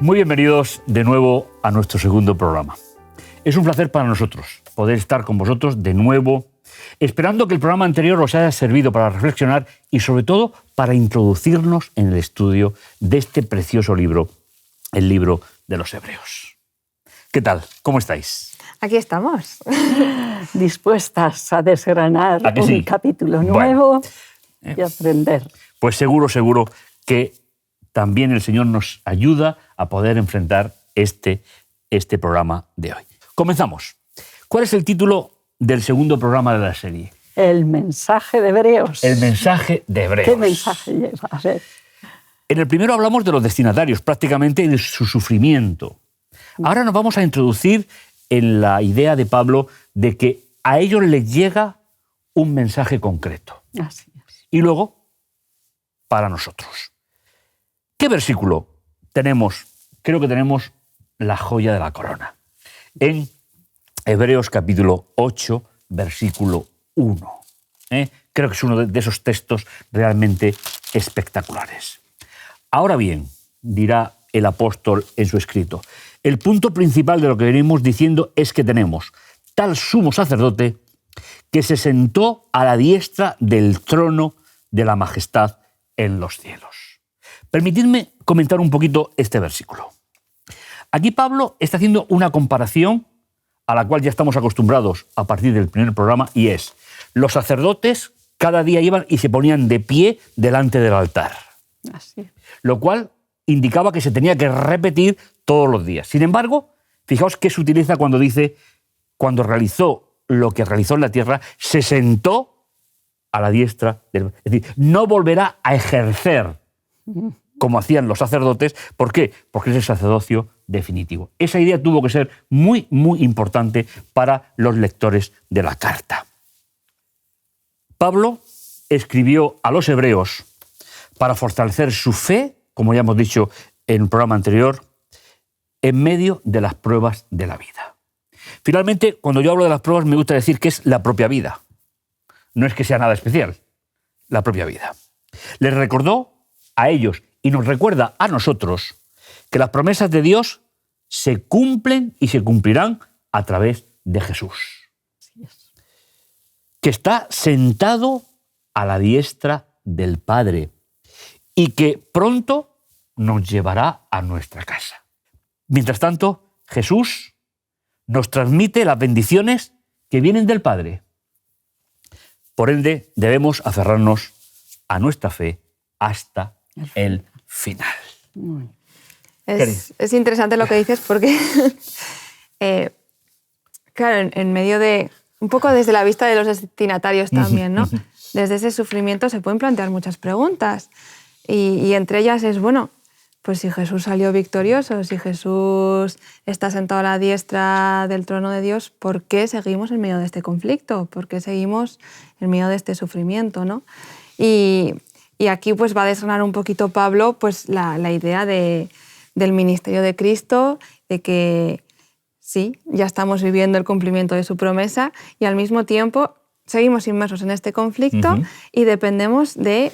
Muy bienvenidos de nuevo a nuestro segundo programa. Es un placer para nosotros poder estar con vosotros de nuevo, esperando que el programa anterior os haya servido para reflexionar y sobre todo para introducirnos en el estudio de este precioso libro, el libro de los Hebreos. ¿Qué tal? ¿Cómo estáis? Aquí estamos. Dispuestas a desgranar un capítulo nuevo y aprender. Pues seguro que también el Señor nos ayuda a poder enfrentar este programa de hoy. Comenzamos. ¿Cuál es el título del segundo programa de la serie? El mensaje de Hebreos. El mensaje de Hebreos. ¿Qué mensaje lleva? A ver. En el primero hablamos de los destinatarios, prácticamente de su sufrimiento. Ahora nos vamos a introducir en la idea de Pablo de que a ellos les llega un mensaje concreto. Así es. Y luego, para nosotros. ¿Qué versículo tenemos? Creo que tenemos la joya de la corona. En Hebreos capítulo 8, versículo 1. Creo que es uno de esos textos realmente espectaculares. Ahora bien, dirá el apóstol en su escrito, el punto principal de lo que venimos diciendo es que tenemos tal sumo sacerdote que se sentó a la diestra del trono de la majestad en los cielos. Permitidme comentar un poquito este versículo. Aquí Pablo está haciendo una comparación a la cual ya estamos acostumbrados a partir del primer programa, y es, los sacerdotes cada día iban y se ponían de pie delante del altar. Así es. Lo cual indicaba que se tenía que repetir todos los días. Sin embargo, fijaos que se utiliza cuando dice, cuando realizó lo que realizó en la tierra, se sentó a la diestra del... Es decir, no volverá a ejercer como hacían los sacerdotes. ¿Por qué? Porque es el sacerdocio definitivo. Esa idea tuvo que ser muy, muy importante para los lectores de la carta. Pablo escribió a los hebreos para fortalecer su fe, como ya hemos dicho en el programa anterior, en medio de las pruebas de la vida. Finalmente, cuando yo hablo de las pruebas, me gusta decir que es la propia vida. No es que sea nada especial, la propia vida. Les recordó a ellos y nos recuerda a nosotros que las promesas de Dios se cumplen y se cumplirán a través de Jesús, que está sentado a la diestra del Padre y que pronto nos llevará a nuestra casa. Mientras tanto, Jesús nos transmite las bendiciones que vienen del Padre. Por ende, debemos aferrarnos a nuestra fe hasta el final. Es interesante lo que dices porque, claro, en medio de, un poco desde la vista de los destinatarios también, ¿no? Desde ese sufrimiento se pueden plantear muchas preguntas y entre ellas es, bueno, pues si Jesús salió victorioso, si Jesús está sentado a la diestra del trono de Dios, ¿por qué seguimos en medio de este conflicto? ¿Por qué seguimos en medio de este sufrimiento, ¿no? Y aquí pues va a desgranar un poquito Pablo pues la idea del ministerio de Cristo, de que sí, ya estamos viviendo el cumplimiento de su promesa y al mismo tiempo seguimos inmersos en este conflicto y dependemos de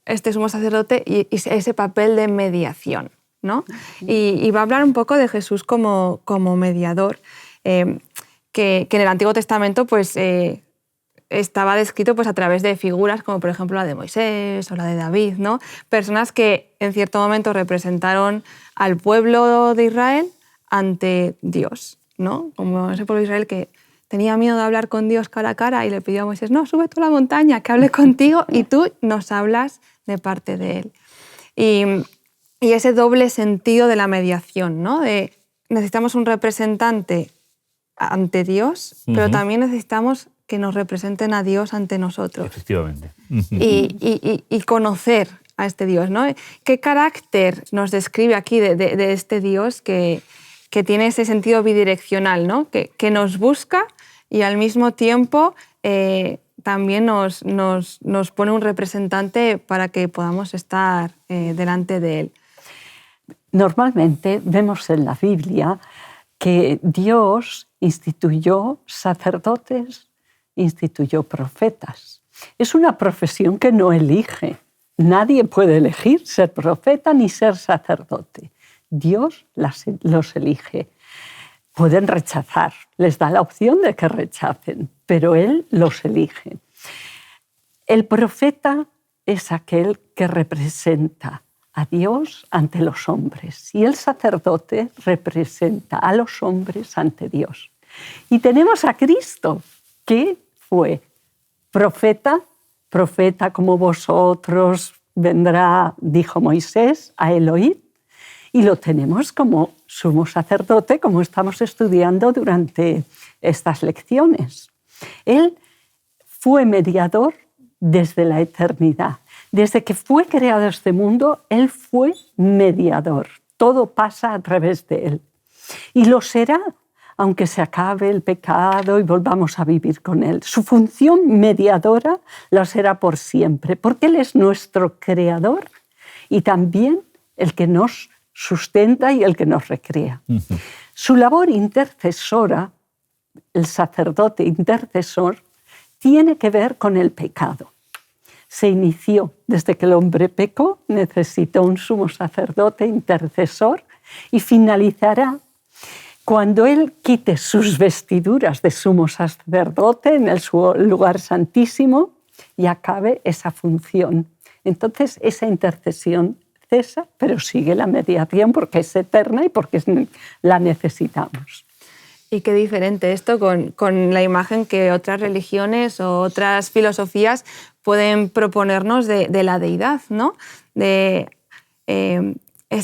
este sumo sacerdote y ese papel de mediación, ¿no? Y va a hablar un poco de Jesús como mediador, que en el Antiguo Testamento pues, estaba descrito pues, a través de figuras como por ejemplo la de Moisés o la de David, ¿no? Personas que en cierto momento representaron al pueblo de Israel ante Dios, ¿no? Como ese pueblo de Israel que tenía miedo de hablar con Dios cara a cara y le pidió a Moisés, no, sube tú a la montaña, que hable contigo y tú nos hablas de parte de él. Y ese doble sentido de la mediación, ¿no? De necesitamos un representante ante Dios, pero también necesitamos que nos representen a Dios ante nosotros. Efectivamente. Y conocer a este Dios, ¿no? ¿Qué carácter nos describe aquí de este Dios que tiene ese sentido bidireccional, ¿no? Que nos busca y al mismo tiempo también nos pone un representante para que podamos estar delante de él? Normalmente vemos en la Biblia que Dios instituyó sacerdotes, instituyó profetas. Es una profesión que no elige. Nadie puede elegir ser profeta ni ser sacerdote. Dios los elige. Pueden rechazar, les da la opción de que rechacen, pero Él los elige. El profeta es aquel que representa a Dios ante los hombres y el sacerdote representa a los hombres ante Dios. Y tenemos a Cristo, que fue profeta como vosotros vendrá, dijo Moisés, a él oíd, y lo tenemos como sumo sacerdote, como estamos estudiando durante estas lecciones. Él fue mediador desde la eternidad. Desde que fue creado este mundo, Él fue mediador. Todo pasa a través de Él. Y lo será, aunque se acabe el pecado y volvamos a vivir con Él. Su función mediadora lo será por siempre, porque Él es nuestro creador y también el que nos sustenta y el que nos recrea. Su labor intercesora, el sacerdote intercesor, tiene que ver con el pecado. Se inició desde que el hombre pecó, necesitó un sumo sacerdote intercesor y finalizará cuando Él quite sus vestiduras de sumo sacerdote en el lugar santísimo y acabe esa función. Entonces esa intercesión cesa, pero sigue la mediación porque es eterna y porque la necesitamos. Y qué diferente esto con la imagen que otras religiones o otras filosofías pueden proponernos de la deidad, ¿no? Es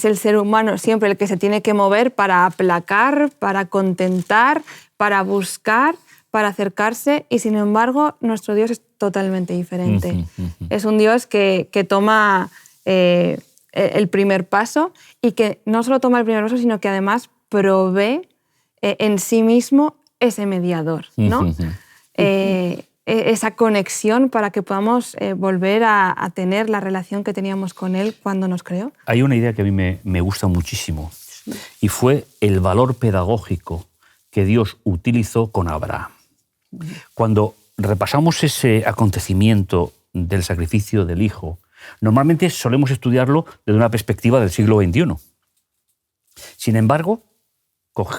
el ser humano siempre el que se tiene que mover para aplacar, para contentar, para buscar, para acercarse, y sin embargo nuestro Dios es totalmente diferente. Es un Dios que toma el primer paso y que no solo toma el primer paso, sino que además provee en sí mismo ese mediador, ¿no? Esa conexión para que podamos volver a tener la relación que teníamos con Él cuando nos creó. Hay una idea que a mí me gusta muchísimo y fue el valor pedagógico que Dios utilizó con Abraham. Cuando repasamos ese acontecimiento del sacrificio del hijo, normalmente solemos estudiarlo desde una perspectiva del siglo XXI. Sin embargo,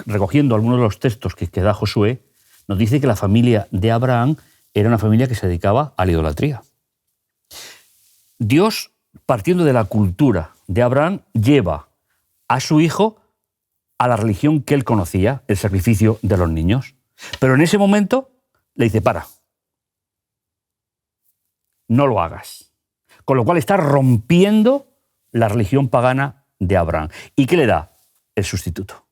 recogiendo algunos de los textos que da Josué, nos dice que la familia de Abraham era una familia que se dedicaba a la idolatría. Dios, partiendo de la cultura de Abraham, lleva a su hijo a la religión que él conocía, el sacrificio de los niños. Pero en ese momento le dice, para, no lo hagas. Con lo cual está rompiendo la religión pagana de Abraham. ¿Y qué le da? El sustituto.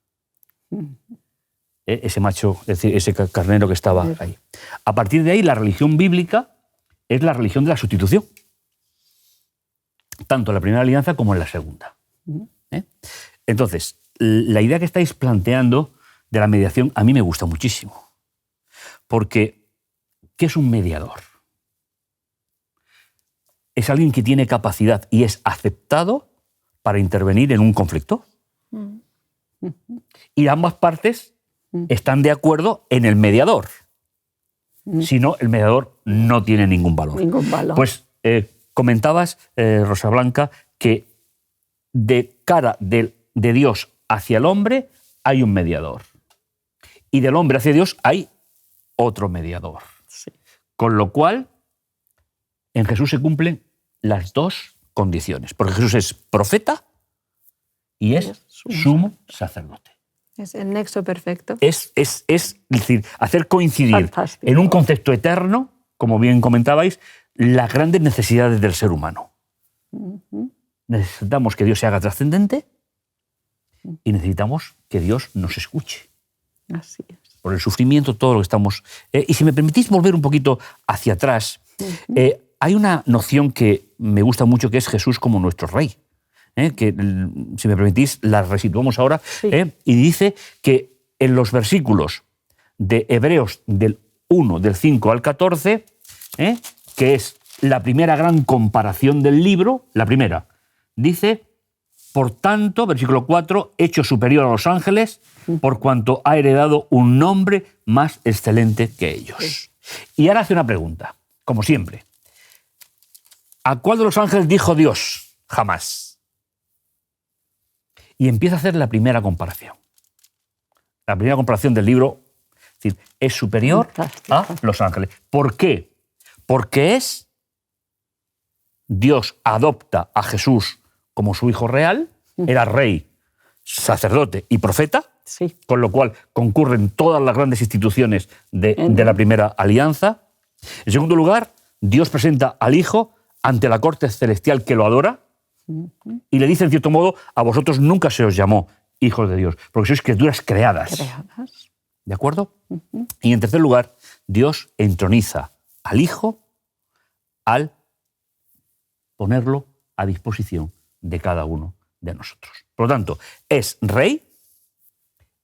Ese macho, es decir, ese carnero que estaba ahí. A partir de ahí, la religión bíblica es la religión de la sustitución. Tanto en la primera alianza como en la segunda. Entonces, la idea que estáis planteando de la mediación a mí me gusta muchísimo. Porque, ¿qué es un mediador? Es alguien que tiene capacidad y es aceptado para intervenir en un conflicto. Y ambas partes están de acuerdo en el mediador. Si no, el mediador no tiene ningún valor. Ningún valor. Pues comentabas, Rosa Blanca, que de cara de Dios hacia el hombre hay un mediador. Y del hombre hacia Dios hay otro mediador. Sí. Con lo cual, en Jesús se cumplen las dos condiciones. Porque Jesús es profeta y es sumo sacerdote. Es el nexo perfecto. Es decir, hacer coincidir Fantástico. en un concepto eterno, como bien comentabais, las grandes necesidades del ser humano. Necesitamos que Dios se haga trascendente y necesitamos que Dios nos escuche. Así es. Por el sufrimiento, todo lo que estamos... y si me permitís volver un poquito hacia atrás, hay una noción que me gusta mucho, que es Jesús como nuestro rey. Que, si me permitís, la resituamos ahora, Sí. Y dice que en los versículos de Hebreos del 1, del 5 al 14, que es la primera gran comparación del libro, la primera, dice, por tanto, versículo 4, hecho superior a los ángeles, por cuanto ha heredado un nombre más excelente que ellos. Y ahora hace una pregunta, como siempre. ¿A cuál de los ángeles dijo Dios? Jamás. y empieza a hacer la primera comparación. La primera comparación del libro, es decir, es superior a los ángeles. ¿Por qué? Porque Dios adopta a Jesús como su hijo real, era rey, sacerdote y profeta, Sí. con lo cual concurren todas las grandes instituciones de la primera alianza. En segundo lugar, Dios presenta al Hijo ante la corte celestial que lo adora y le dice, en cierto modo, a vosotros nunca se os llamó hijos de Dios, porque sois criaturas creadas. ¿De acuerdo? Y en tercer lugar, Dios entroniza al Hijo al ponerlo a disposición de cada uno de nosotros. Por lo tanto, es rey,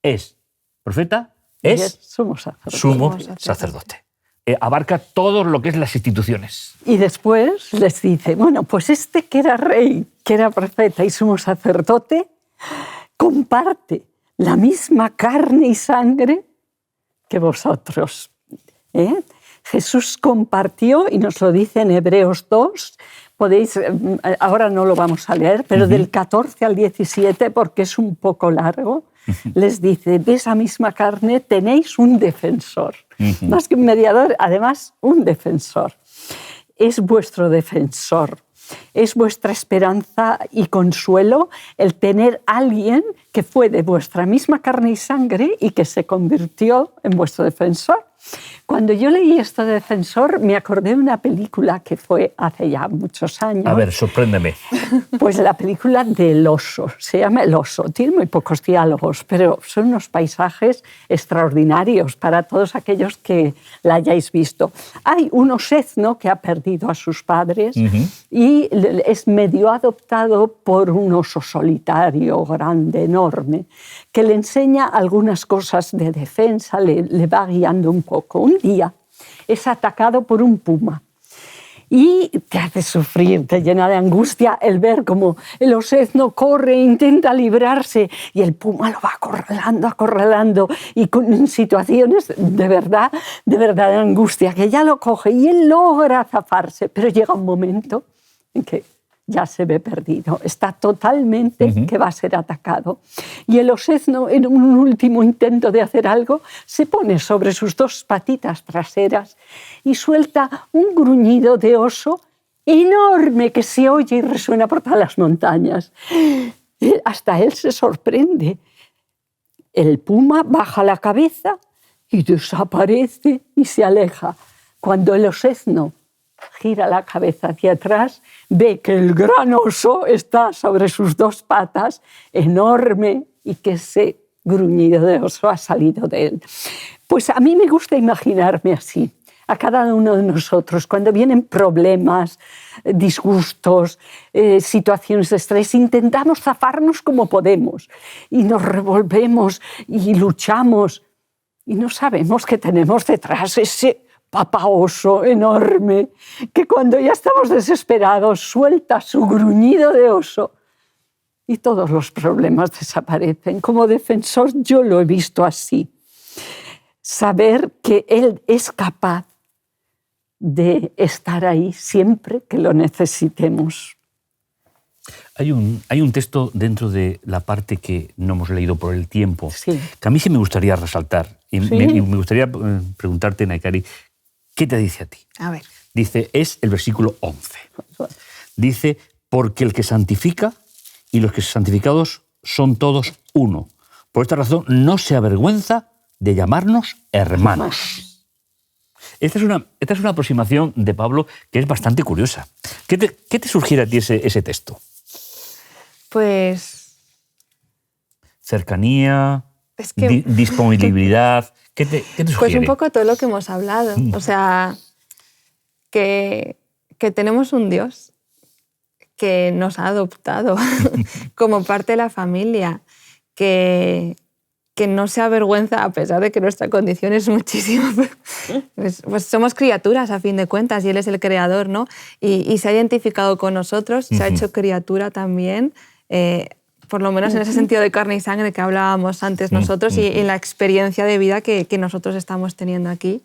es profeta, es sumo sacerdote. sumo sacerdote. Abarca todo lo que es las instituciones. Y después les dice, bueno, pues este que era rey, que era profeta y sumo sacerdote, comparte la misma carne y sangre que vosotros. Jesús compartió, y nos lo dice en Hebreos 2, podéis, ahora no lo vamos a leer, pero del 14 al 17, porque es un poco largo, les dice, de esa misma carne tenéis un defensor. Más que un mediador, además un defensor. Es vuestro defensor. Es vuestra esperanza y consuelo el tener a alguien que fue de vuestra misma carne y sangre y que se convirtió en vuestro defensor. Cuando yo leí esto de defensor, me acordé de una película que fue hace ya muchos años. A ver, sorpréndeme. Pues la película del oso, se llama El oso. Tiene muy pocos diálogos, pero son unos paisajes extraordinarios para todos aquellos que la hayáis visto. Hay un osezno que ha perdido a sus padres y es medio adoptado por un oso solitario, grande, enorme, que le enseña algunas cosas de defensa, le va guiando un poco. Un día es atacado por un puma y te hace sufrir, te llena de angustia el ver cómo el osezno corre, intenta librarse y el puma lo va acorralando y con situaciones de verdad de angustia, que ya lo coge y él logra zafarse, pero llega un momento en que ya se ve perdido, está totalmente que va a ser atacado. Y el osezno, en un último intento de hacer algo, se pone sobre sus dos patitas traseras y suelta un gruñido de oso enorme que se oye y resuena por todas las montañas. Hasta él se sorprende. El puma baja la cabeza y desaparece y se aleja. Cuando el osezno gira la cabeza hacia atrás, ve que el gran oso está sobre sus dos patas, enorme, y que ese gruñido de oso ha salido de él. Pues a mí me gusta imaginarme así, a cada uno de nosotros, cuando vienen problemas, disgustos, situaciones de estrés, intentamos zafarnos como podemos y nos revolvemos y luchamos y no sabemos que tenemos detrás ese papá oso enorme, que cuando ya estamos desesperados suelta su gruñido de oso y todos los problemas desaparecen. Como defensor yo lo he visto así. Saber que él es capaz de estar ahí siempre que lo necesitemos. Hay un texto dentro de la parte que no hemos leído por el tiempo, Sí. que a mí sí me gustaría resaltar. Y Sí. me gustaría preguntarte, Naikari, ¿qué te dice a ti? A ver. Dice, es el versículo 11. Dice, porque el que santifica y los que son santificados son todos uno. Por esta razón no se avergüenza de llamarnos hermanos. Esta es una aproximación de Pablo que es bastante curiosa. ¿Qué te sugiere a ti ese texto? Pues Cercanía, es que disponibilidad. ¿Qué te sugiere? pues un poco todo lo que hemos hablado. O sea, que tenemos un Dios que nos ha adoptado como parte de la familia, que no se avergüenza a pesar de que nuestra condición es muchísimo. Pues somos criaturas a fin de cuentas y Él es el creador, ¿no? Y se ha identificado con nosotros, se ha hecho criatura también, por lo menos en ese sentido de carne y sangre que hablábamos antes nosotros y en la experiencia de vida que nosotros estamos teniendo aquí.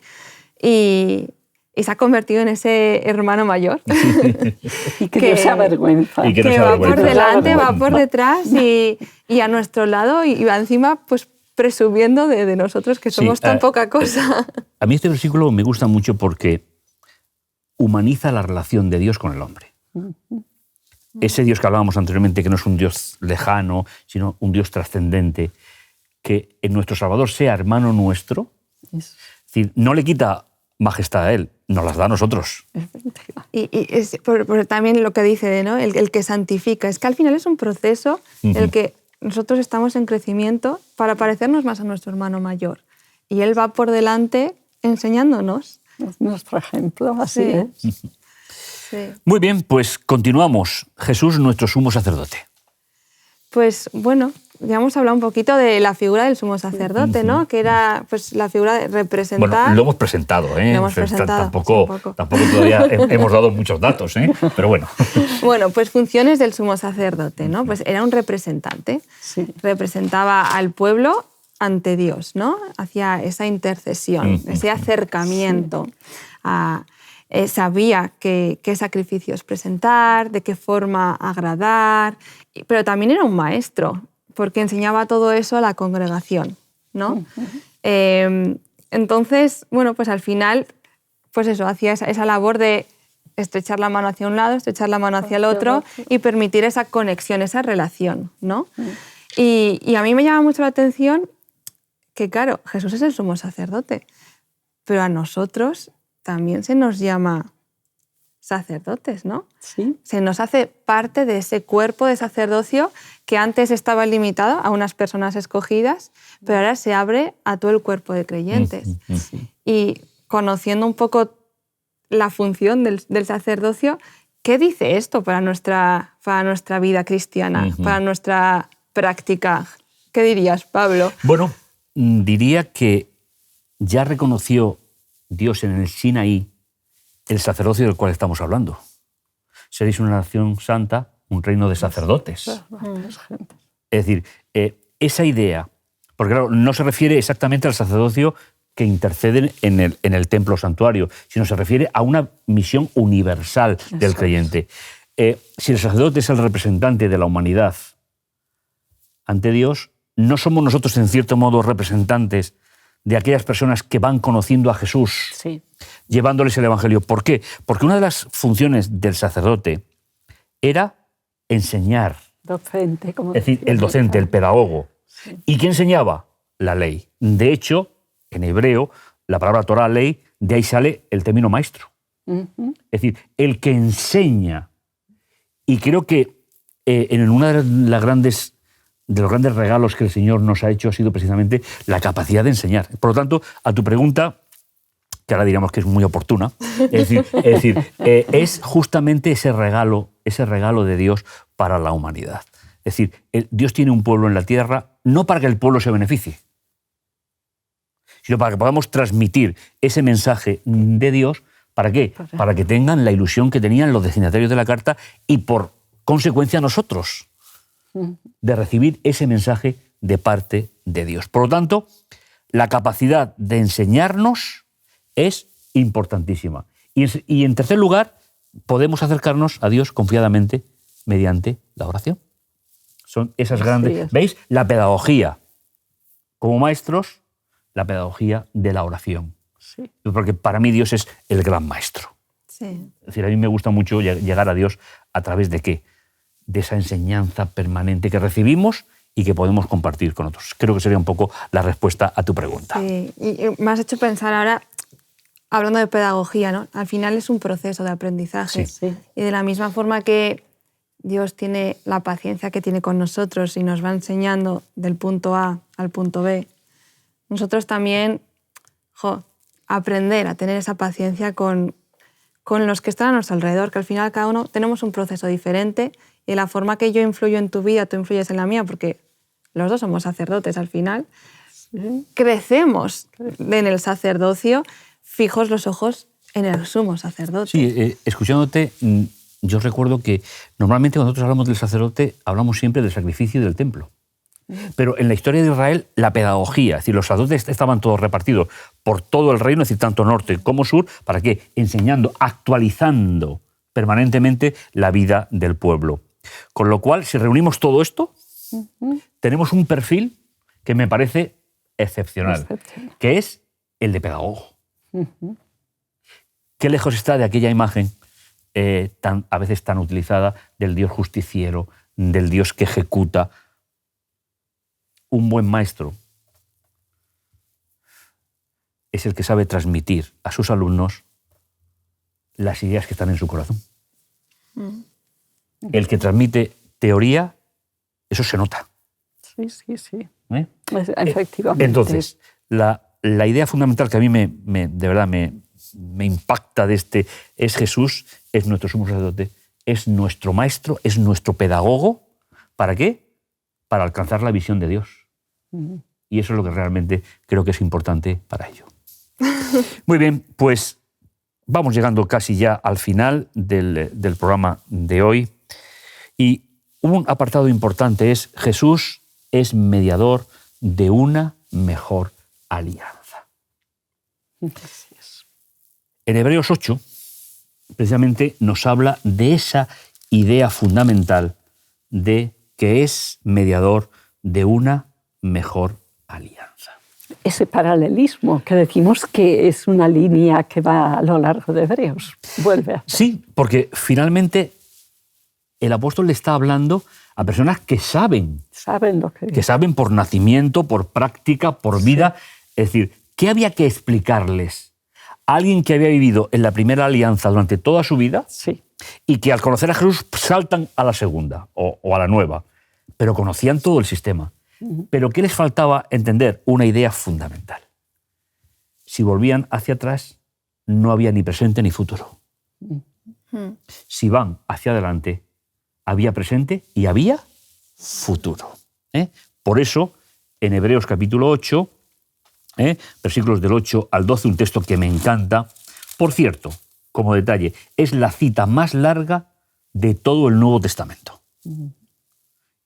Y y se ha convertido en ese hermano mayor. Y que no se avergüenza. Y que no que se va avergüenza. por delante, va por detrás y a nuestro lado y va encima pues presumiendo de nosotros que somos tan poca cosa. A mí este versículo me gusta mucho porque humaniza la relación de Dios con el hombre. Ese Dios que hablábamos anteriormente, que no es un Dios lejano, sino un Dios trascendente, que en nuestro Salvador sea hermano nuestro, es decir, no le quita majestad a Él, nos las da a nosotros. Y es por también lo que dice, ¿no? el que santifica. Es que al final es un proceso en el que nosotros estamos en crecimiento para parecernos más a nuestro hermano mayor. Y Él va por delante enseñándonos. Es nuestro ejemplo, así es. Sí. Muy bien, pues continuamos. Jesús, nuestro sumo sacerdote. Pues bueno, ya hemos hablado un poquito de la figura del sumo sacerdote, ¿no? Que era pues, la figura de representar... Bueno, lo hemos presentado, ¿eh? Lo hemos presentado, Tampoco todavía hemos dado muchos datos, ¿eh? Pero bueno. Bueno, pues funciones del sumo sacerdote, ¿no? Pues era un representante. Sí. Representaba al pueblo ante Dios, ¿no? Hacía esa intercesión, ese acercamiento a... sabía qué sacrificios presentar, de qué forma agradar, pero también era un maestro, porque enseñaba todo eso a la congregación, ¿no? Entonces, bueno, pues al final, pues eso, hacía esa labor de estrechar la mano hacia un lado, estrechar la mano hacia el otro y permitir esa conexión, esa relación, ¿no? Y a mí me llama mucho la atención que, claro, Jesús es el sumo sacerdote, pero a nosotros también se nos llama sacerdotes, ¿no? Sí. Se nos hace parte de ese cuerpo de sacerdocio que antes estaba limitado a unas personas escogidas, pero ahora se abre a todo el cuerpo de creyentes. Y conociendo un poco la función del sacerdocio, ¿qué dice esto para nuestra vida cristiana, para nuestra práctica? ¿Qué dirías, Pablo? Bueno, diría que ya reconoció Dios en el Sinaí el sacerdocio del cual estamos hablando. Seréis una nación santa, un reino de sacerdotes. Es decir, esa idea, porque claro, no se refiere exactamente al sacerdocio que intercede en el templo santuario, sino se refiere a una misión universal del creyente. Si el sacerdote es el representante de la humanidad ante Dios, ¿no somos nosotros en cierto modo representantes de aquellas personas que van conociendo a Jesús, llevándoles el Evangelio? ¿Por qué? Porque una de las funciones del sacerdote era enseñar. Docente, como es decir, el docente, el pedagogo. Sí. ¿Y qué enseñaba? La ley. De hecho, en hebreo, la palabra Torah, ley, de ahí sale el término maestro. Es decir, el que enseña. Y creo que en una de los grandes regalos que el Señor nos ha hecho ha sido precisamente la capacidad de enseñar. Por lo tanto, a tu pregunta, que ahora diríamos que es muy oportuna, es justamente ese regalo de Dios para la humanidad. Es decir, Dios tiene un pueblo en la tierra no para que el pueblo se beneficie, sino para que podamos transmitir ese mensaje de Dios. ¿Para qué? Para que tengan la ilusión que tenían los destinatarios de la carta y por consecuencia nosotros, de recibir ese mensaje de parte de Dios. Por lo tanto, la capacidad de enseñarnos es importantísima. Y en tercer lugar, podemos acercarnos a Dios confiadamente mediante la oración. Son esas grandes... ¿Veis? La pedagogía. Como maestros, la pedagogía de la oración. Sí. Porque para mí Dios es el gran maestro. Sí. Es decir, a mí me gusta mucho llegar a Dios a través de ¿qué? De esa enseñanza permanente que recibimos y que podemos compartir con otros. Creo que sería un poco la respuesta a tu pregunta. Sí, y me has hecho pensar ahora, hablando de pedagogía, ¿no? Al final es un proceso de aprendizaje. Sí. Y de la misma forma que Dios tiene la paciencia que tiene con nosotros y nos va enseñando del punto A al punto B, nosotros también aprender a tener esa paciencia con los que están a nuestro alrededor, que al final cada uno tenemos un proceso diferente y la forma que yo influyo en tu vida, tú influyes en la mía, porque los dos somos sacerdotes al final, crecemos en el sacerdocio, fijos los ojos en el sumo sacerdote. Sí, escuchándote, yo recuerdo que normalmente cuando nosotros hablamos del sacerdote, hablamos siempre del sacrificio y del templo. Pero en la historia de Israel, la pedagogía, es decir, los sacerdotes estaban todos repartidos por todo el reino, es decir, tanto norte como sur, ¿para qué? Enseñando, actualizando permanentemente la vida del pueblo. Con lo cual, si reunimos todo esto, tenemos un perfil que me parece excepcional, que es el de pedagogo. Qué lejos está de aquella imagen a veces tan utilizada del Dios justiciero, del Dios que ejecuta. Un buen maestro es el que sabe transmitir a sus alumnos las ideas que están en su corazón. El que transmite teoría, eso se nota. Sí. Efectivamente. Entonces, la idea fundamental que a mí de verdad me impacta de este es Jesús, es nuestro sumo sacerdote, es nuestro maestro, es nuestro pedagogo. ¿Para qué? Para alcanzar la visión de Dios. Y eso es lo que realmente creo que es importante para ello. Muy bien, pues vamos llegando casi ya al final del programa de hoy. Y un apartado importante es: Jesús es mediador de una mejor alianza. Así es. En Hebreos 8, precisamente nos habla de esa idea fundamental de que es mediador de una mejor alianza. Ese paralelismo que decimos que es una línea que va a lo largo de Hebreos. Vuelve a... Sí, porque finalmente el apóstol le está hablando a personas que saben lo que saben por nacimiento, por práctica, por vida. Es decir, ¿qué había que explicarles? Alguien que había vivido en la primera alianza durante toda su vida y que al conocer a Jesús saltan a la segunda o a la nueva, pero conocían todo el sistema. Pero ¿qué les faltaba entender? Una idea fundamental. Si volvían hacia atrás, no había ni presente ni futuro. Si van hacia adelante, había presente y había futuro. Por eso, en Hebreos capítulo 8, versículos del 8 al 12, un texto que me encanta. Por cierto, como detalle, es la cita más larga de todo el Nuevo Testamento.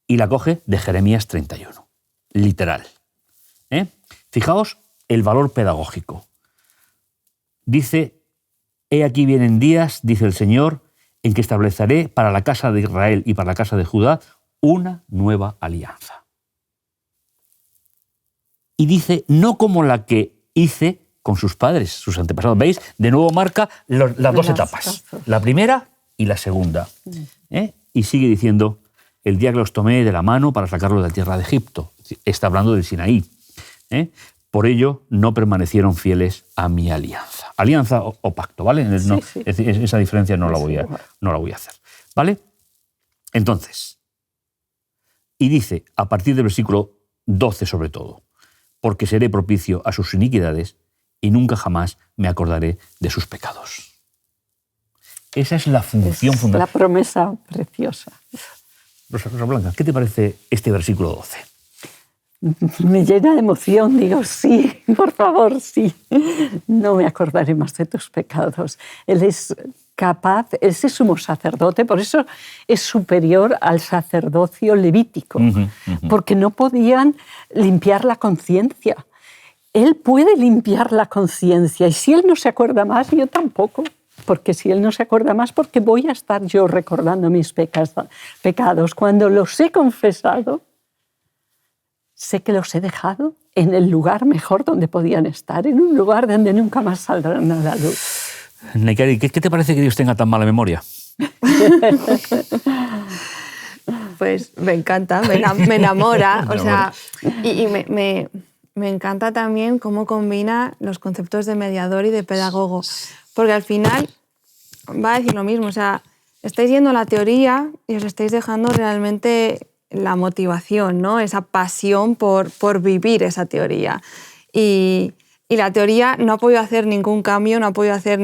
Y la coge de Jeremías 31, literal. Fijaos el valor pedagógico. Dice: he aquí vienen días, dice el Señor, en que estableceré para la casa de Israel y para la casa de Judá una nueva alianza. Y dice, no como la que hice con sus padres, sus antepasados. ¿Veis? De nuevo marca las dos etapas, la primera y la segunda. Y sigue diciendo: el día que los tomé de la mano para sacarlos de la tierra de Egipto. Está hablando del Sinaí. Por ello no permanecieron fieles a mi alianza. Alianza o pacto, ¿vale? Esa diferencia no la voy a hacer, ¿vale? Entonces, y dice, a partir del versículo 12 sobre todo: porque seré propicio a sus iniquidades y nunca jamás me acordaré de sus pecados. Esa es la función fundamental. La promesa preciosa. Rosa Blanca, ¿qué te parece este versículo 12? Me llena de emoción, digo, sí, por favor, sí. No me acordaré más de tus pecados. Él es capaz, él es sumo sacerdote, por eso es superior al sacerdocio levítico, porque no podían limpiar la conciencia. Él puede limpiar la conciencia, y si él no se acuerda más, yo tampoco. Porque si él no se acuerda más, porque voy a estar yo recordando mis pecados. Cuando los he confesado, sé que los he dejado en el lugar mejor donde podían estar, en un lugar donde nunca más saldrán a la luz. Nayari, ¿qué te parece que Dios tenga tan mala memoria? Pues me encanta, me enamora. O sea, y me encanta también cómo combina los conceptos de mediador y de pedagogo. Porque al final va a decir lo mismo. O sea, estáis yendo a la teoría y os estáis dejando realmente la motivación, ¿no? Esa pasión por vivir esa teoría. Y la teoría no ha podido hacer ningún cambio, no ha podido hacer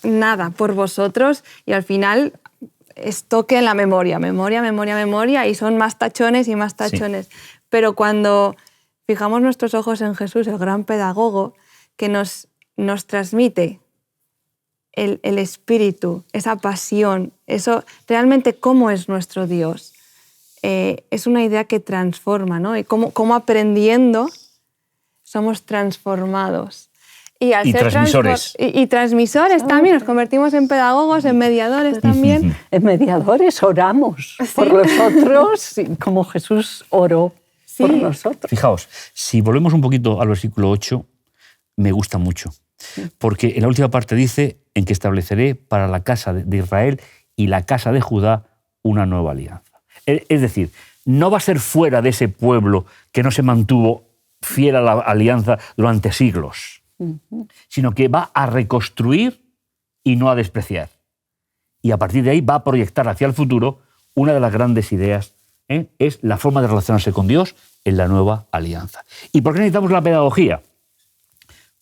nada por vosotros, y al final es toque en la memoria, y son más tachones y más tachones. Sí. Pero cuando fijamos nuestros ojos en Jesús, el gran pedagogo, que nos transmite el espíritu, esa pasión, eso realmente cómo es nuestro Dios. es una idea que transforma, ¿no? Y cómo aprendiendo somos transformados. Y transmisores. Y transmisores también, nos convertimos en pedagogos, en mediadores también. En mediadores oramos por los otros, como Jesús oró por nosotros. Fijaos, si volvemos un poquito al versículo 8, me gusta mucho. Porque en la última parte dice, en que estableceré para la casa de Israel y la casa de Judá una nueva alianza. Es decir, no va a ser fuera de ese pueblo que no se mantuvo fiel a la alianza durante siglos, sino que va a reconstruir y no a despreciar. Y a partir de ahí va a proyectar hacia el futuro una de las grandes ideas, es la forma de relacionarse con Dios en la nueva alianza. ¿Y por qué necesitamos la pedagogía?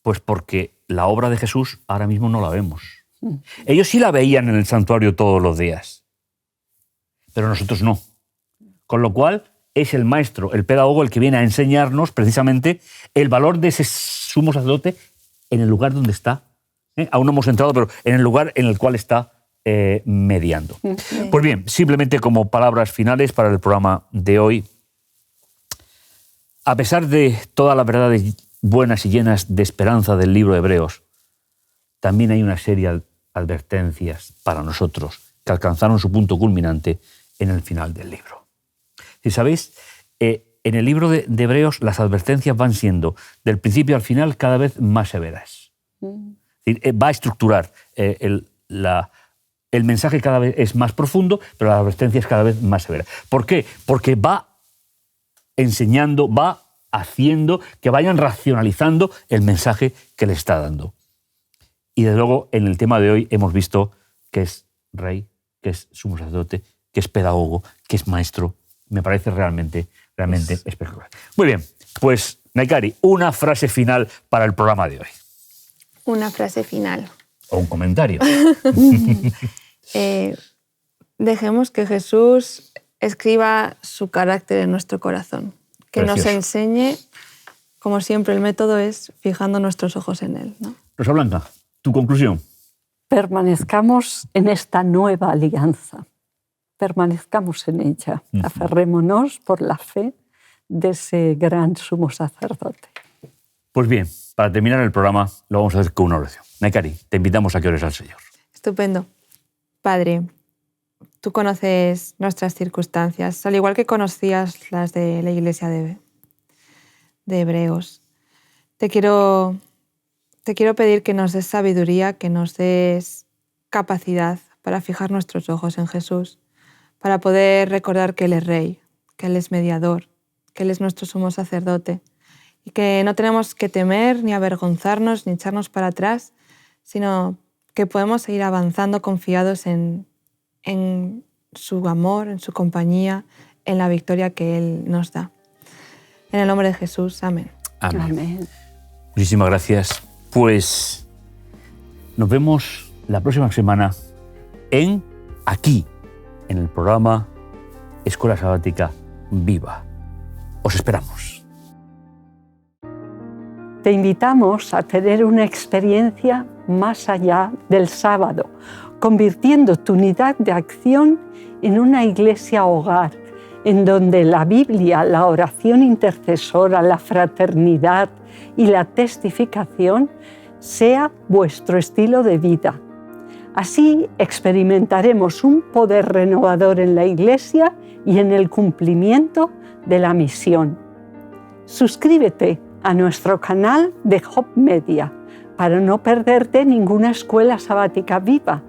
Pues porque la obra de Jesús ahora mismo no la vemos. Ellos sí la veían en el santuario todos los días, pero nosotros no. Con lo cual es el maestro, el pedagogo, el que viene a enseñarnos precisamente el valor de ese sumo sacerdote en el lugar donde está. Aún no hemos entrado, pero en el lugar en el cual está mediando. Pues bien, simplemente como palabras finales para el programa de hoy, a pesar de todas las verdades buenas y llenas de esperanza del libro de Hebreos, también hay una serie de advertencias para nosotros que alcanzaron su punto culminante en el final del libro. Si sabéis, en el libro de Hebreos las advertencias van siendo, del principio al final, cada vez más severas. Va a estructurar, el mensaje cada vez es más profundo, pero la advertencia es cada vez más severa. ¿Por qué? Porque va enseñando, va haciendo que vayan racionalizando el mensaje que le está dando. Y desde luego en el tema de hoy hemos visto que es rey, que es sumo sacerdote, que es pedagogo, que es maestro. Me parece realmente espectacular. Muy bien, pues Naikari, una frase final para el programa de hoy. Una frase final. O un comentario. Dejemos que Jesús escriba su carácter en nuestro corazón. Que Precioso. nos enseñe, como siempre, el método es fijando nuestros ojos en Él, ¿no? Rosa Blanca, tu conclusión. Permanezcamos en esta nueva alianza. Permanezcamos en ella. Aferrémonos por la fe de ese gran sumo sacerdote. Pues bien, para terminar el programa lo vamos a hacer con una oración. Naikari, te invitamos a que ores al Señor. Estupendo. Padre, tú conoces nuestras circunstancias, al igual que conocías las de la iglesia de Hebreos. Te quiero pedir que nos des sabiduría, que nos des capacidad para fijar nuestros ojos en Jesús, para poder recordar que Él es Rey, que Él es mediador, que Él es nuestro sumo sacerdote y que no tenemos que temer ni avergonzarnos ni echarnos para atrás, sino que podemos seguir avanzando confiados en su amor, en su compañía, en la victoria que Él nos da. En el nombre de Jesús, amén. Amén. Amén. Muchísimas gracias. Pues nos vemos la próxima semana aquí, en el programa Escuela Sabática Viva. Os esperamos. Te invitamos a tener una experiencia más allá del sábado, convirtiendo tu unidad de acción en una iglesia hogar, en donde la Biblia, la oración intercesora, la fraternidad y la testificación sea vuestro estilo de vida. Así experimentaremos un poder renovador en la iglesia y en el cumplimiento de la misión. Suscríbete a nuestro canal de Hope Media para no perderte ninguna escuela sabática viva.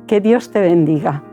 Que Dios te bendiga.